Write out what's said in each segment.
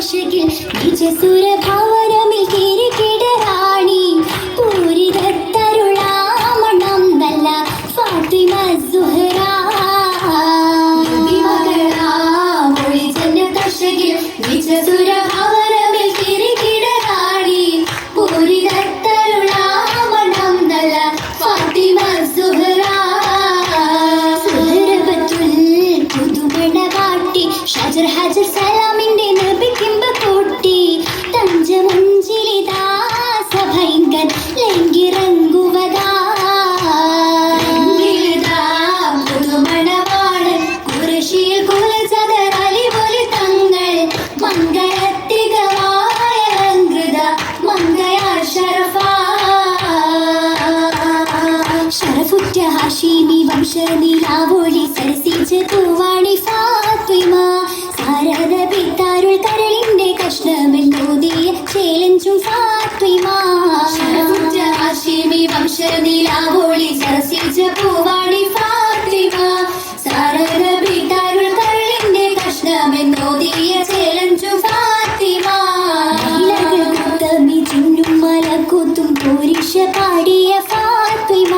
ദശകിൽ നിജസുരഭവനമിൽ കിരീടറാണി പൂരിതത്തരുളാമണം നല്ല ഫാത്തിമ സുഹറ ദശകിൽ നിജസുരഭവനമിൽ കിരീടറാണി പൂരിതത്തരുളാമണം നല്ല ഫാത്തിമ സുഹറ സുഹറബത്തുൽ പുതുമണവാട്ടി ഷജർ ഹജർ സലാമിന്റെ നബിക്കിമ്പ കൂട്ടി തഞ്ചമുഞ്ചിലിതാ സഭൈങ്കൻ ലംഘിറങ്ങുവതാ പുതുമണവാളൻ കുറശിയിൽ കുലചതർ അലിപൊലി തങ്ങൾ മംഗളത്തികമായ അലങ്കൃത മംഗയാ ഷറഫുറ്റ ഹാഷിമി വംശനിലാവൊളി സരസിച്ച പൂവാണി ഫാത്തിമ സാരദ പിത്താരുൾ കരളിന്റെ കഷ്ണമെല്ലോതിയ ചേലഞ്ചും ഫാത്തിമ ഷറഫുറ്റ ഹാഷിമി വംശനിലാവൊളി സരസിച്ച പൂവാണി ഫാത്തിമ സാരദ പിത്താരുൾ കരളിന്റെ കഷ്ണമെല്ലോതിയ ചേലഞ്ചും ഫാത്തിമ ചുന്നും മലക്കൂത്തും പോരിഷ പാടിയ ഫാത്തിമ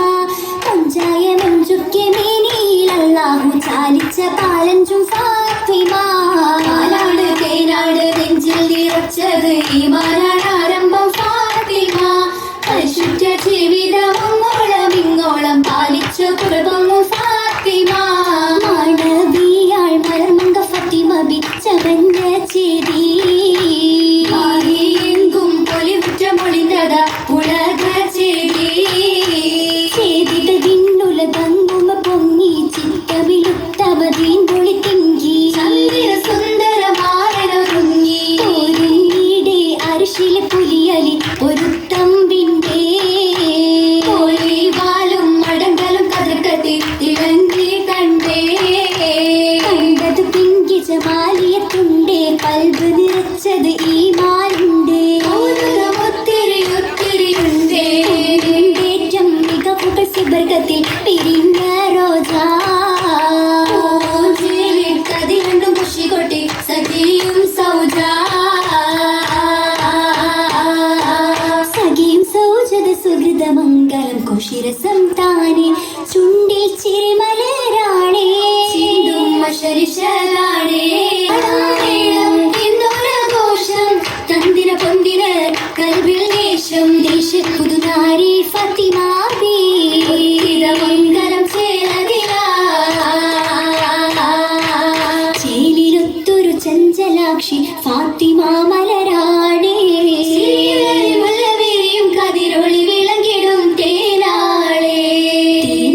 പഞ്ചായ മഞ്ചുക്കെ മേനിയിൽ അല്ലാഹു ചാലിച്ച പാലഞ്ചും ഫാത്തിമ പാലാട് തേനാട് നെഞ്ചിൽ നിറച്ചത് ഈമാനാണ് ആരംഭം ഫാത്തിമ പരിശുദ്ധ ജീവിതം അങ്ങോളം ഇങ്ങോളം പാലിച്ച കുടുംബമു ഫാത്തിമ മാണവിയാൾ മലർമങ്ക ഫാത്തിമ ബിച്ചവഞ്ഞ ചേരി എങ്കും പൊലിവുറ്റ മൊളിന്തത ഉലക ചേരി ചേരിതകിന്നുലകങ്ങുമ പൊങ്ങി ചിത്തവിലുത്തമതീൻ പൊളി തിങ്കി ചന്ദ്ര സുന്ദരമാരനൊരുങ്ങി തോരുന്നീടെ അരിശിലെ പുലിയലി ഒരു തമ്പിന്റെ വാലും മടങ്കലും കഥകത്തി തിളങ്ങി കണ്ടേ കണ്ടത് പിങ്കി ജമാലിയത്തുണ്ടേ കൽബ് നിറച്ചത് ഈ മാലുണ്ടേ ഒത്തിരി ഒത്തിരിയുണ്ടേ ഏറ്റം മികവുകൾ സുബർഗത്തിൽ പിരിഞ്ഞ റോജാ കതി രണ്ടും കുഷി കൊട്ടി സഖിയും സൗജാ സഖിയും സൗജത സുഹൃതമംഗലം കുഷിരസം താനെ ചുണ്ടിൽ ചിരിമലരാണേ ചിന്തും മഷരിശലാണേ ഘോഷം തന്തിര പൊന്തിര കൽവിൽ ദേശം ദേശ പുതുനാരി ഫാത്തിമ മംഗലം ചേലിലൊത്തൊരു ചഞ്ചലാക്ഷി ഫാത്തിമ മലരാണേ മുല്ലവിരിയും കതിരൊളി വിളങ്ങിടും തേനാളേ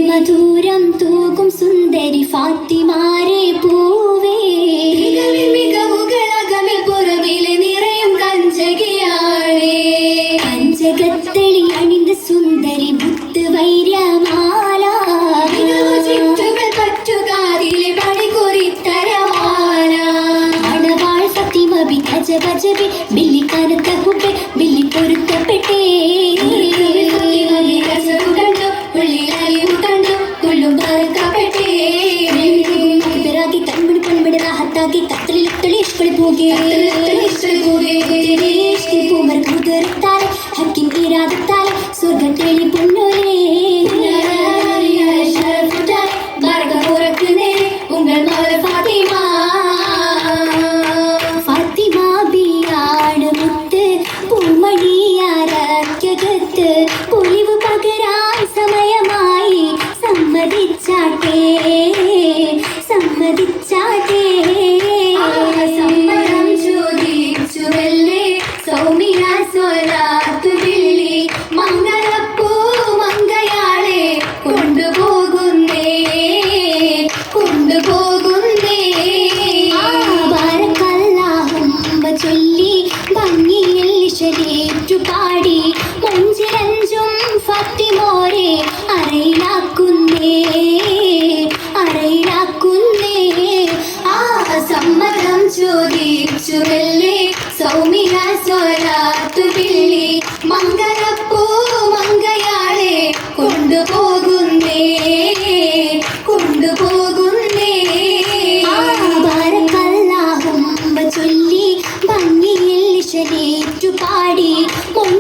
മധുരം തൂകും സുന്ദരി ഫാത്തിമാരെ പൂവേ മികവുകളകമിൽ പുറവിലെ നിറയും കഞ്ചകിയാളേ കഞ്ചകത്തെളി അണിந்த സുന്ദരി മുത്ത് വൈര്യമാല ചുറ്റുകൾ പറ്റുകാതിലെ പണികുറിത്തരമാല അടവാൾ ഫാത്തിമ ബി അജബി ബില്ലി കനത്ത കുപ്പെ ബില്ലി പൊരുത്തപ്പെട്ടേ കണ്ടു ഉള്ളിലലിയും കണ്ടു കൊള്ളും പറക്കപ്പെട്ടേ പിറാക്കി കൺപിടി പൺപിടി റാഹത്താക്കി കത്തലിൽ ഇഷ്ടളി പോകെ പൂമർ കുതിർത്താലെ ഹക്കിൻ ഇരാദത്താലെ സ്വർഗത്തേളി പൊന്നോലേ ഉങ്ങൾ മകൾ ഫാത്തിമ ഫാത്തിമ ബിയാണ് മുത്ത് പൂമണിയാരക്കകത്ത് പൊലിവ് പകരാൻ സമയമായി സമ്മതിച്ചാട്ടേ സമ്മതിച്ചാട്ടേ സമ്മതം ചോദിച്ചുവല്ലേ സൗമിയ സ്വലാത്തു ബില്ലി മംഗളപ്പൂ മംഗയാളെ കൊണ്ടുപോകുന്നേ കൊണ്ടുപോകുന്നേ ബാരക്കല്ലാഹുമ്മ ചൊല്ലി ഭംഗിയിൽ ശരീറ്റു പാടി മഞ്ചിലഞ്ചും ഫാത്തിമോരെ അറയിലാക്കുന്നേ അറയിലാക്കുന്നേ സമ്മതം ചോദിച്ചുവല്ലേ സൗമിയ സ്വലാത്തു ബില്ലി മംഗളപ്പൂ മംഗയാളെ കൊണ്ടുപോകുന്നേ കൊണ്ടുപോകുന്നേ ബാരക്കല്ലാഹുമ്മ ചൊല്ലി ഭംഗി മുൻ